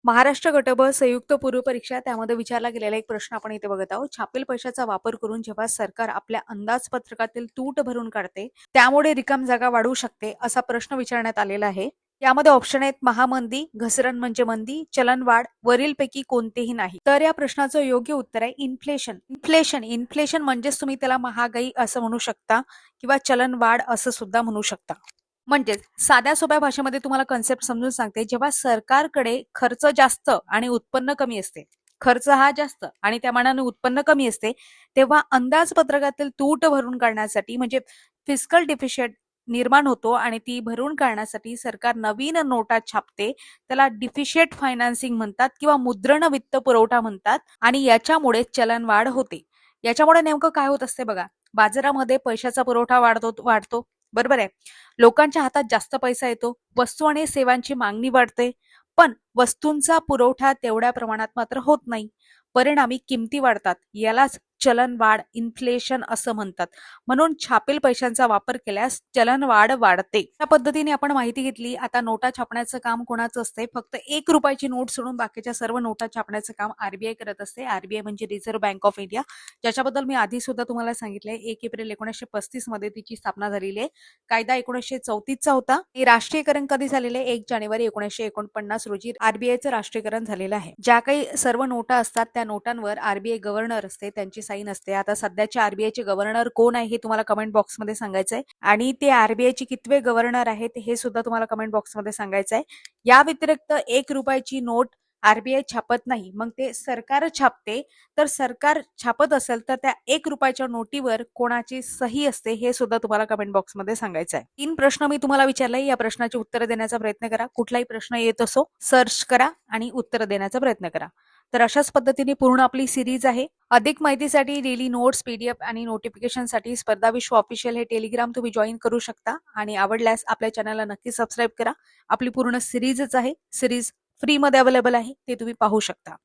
महाराष्ट्र गटब संयुक्त पूर्व परीक्षा त्यामध्ये विचारला गेलेला एक प्रश्न आपण इथे बघत आहोत. छापील पैशाचा वापर करून जेव्हा सरकार आपल्या अंदाजपत्रकातील तूट भरून काढते त्यामुळे रिकाम जागा वाढू शकते असा प्रश्न विचारण्यात आलेला आहे. यामध्ये ऑप्शन आहेत महामंदी, घसरण म्हणजे मंदी, चलनवाढ, वरीलपैकी कोणतेही नाही. तर या प्रश्नाचं योग्य उत्तर आहे इन्फ्लेशन. इन्फ्लेशन म्हणजेच तुम्ही त्याला महागाई असं म्हणू शकता किंवा चलनवाढ असं सुद्धा म्हणू शकता. म्हणजेच साध्या सोप्या भाषेमध्ये तुम्हाला कन्सेप्ट समजून सांगते. जेव्हा सरकारकडे खर्च जास्त आणि उत्पन्न कमी असते, खर्च हा जास्त आणि त्या मानाने उत्पन्न कमी असते, तेव्हा अंदाजपत्रकातील तूट भरून काढण्यासाठी म्हणजे फिस्कल डिफिशिट निर्माण होतो आणि ती भरून काढण्यासाठी सरकार नवीन नोटा छापते. त्याला डिफिशिट फायनान्सिंग म्हणतात किंवा मुद्रण वित्त पुरवठा म्हणतात आणि याच्यामुळे चलनवाढ होते. याच्यामुळे नेमकं काय होत असते बघा, बाजारामध्ये पैशाचा पुरवठा वाढतो बरोबर आहे. लोकांच्या हातात जास्त पैसा येतो, वस्तू आणि सेवांची मागणी वाढते, पण वस्तूंचा पुरवठा तेवढ्या प्रमाणात मात्र होत नाही. परिणामी किमती वाढतात. यालाच चलनवाढ, इन्फ्लेशन असं म्हणतात. म्हणून छापील पैशांचा वापर केल्यास चलनवाढ वाढते. या पद्धतीने आपण माहिती घेतली. आता नोटा छापण्याचं काम कोणाचं असते? फक्त 1 रुपयाची नोट सोडून बाकीच्या सर्व नोटा छापण्याचं काम आरबीआय करत असते. आरबीआय म्हणजे रिझर्व्ह बँक ऑफ इंडिया, ज्याच्याबद्दल मी आधी सुद्धा तुम्हाला सांगितलंय. 1 एप्रिल 1935 मध्ये तिची स्थापना झालेली आहे. कायदा 1934 चा होता. राष्ट्रीयकरण कधी झालेले? 1 जानेवारी 1949 रोजी आरबीआयचं राष्ट्रीयकरण झालेलं आहे. ज्या काही सर्व नोटा असतात त्या नोटांवर आरबीआय गव्हर्नर असते, त्यांची साईन असते. आता सध्याचे आरबीआयचे गव्हर्नर कोण आहे हे तुम्हाला कमेंट बॉक्समध्ये सांगायचंय आणि ते आरबीआयचे कितवे गव्हर्नर आहेत हे सुद्धा तुम्हाला कमेंट बॉक्समध्ये सांगायचंय. या व्यतिरिक्त 1 रुपयाची नोट आरबीआय छापत नाही, मग ते सरकार छापते. तर सरकार छापत असेल तर त्या 1 रुपयाच्या नोटीवर कोणाची सही असते हे सुद्धा तुम्हाला कमेंट बॉक्समध्ये सांगायचं आहे. 3 प्रश्न मी तुम्हाला विचारले, या प्रश्नाची उत्तर देण्याचा प्रयत्न करा. कुठलाही प्रश्न येत असो सर्च करा आणि उत्तर देण्याचा प्रयत्न करा. तर अशाच पद्धतीने पूर्ण आपली सिरीज आहे. अधिक माहितीसाठी डेली नोट्स, पीडीएफ आणि नोटिफिकेशनसाठी स्पर्धा विश्व ऑफिशियल हे टेलिग्राम तुम्ही जॉईन करू शकता आणि आवडल्यास आपल्या चॅनलला नक्की सबस्क्राईब करा. आपली पूर्ण सिरीजच आहे. सिरीज फ्री मध्ये अवेलेबल आहे, ते तुम्ही पाहू शकता.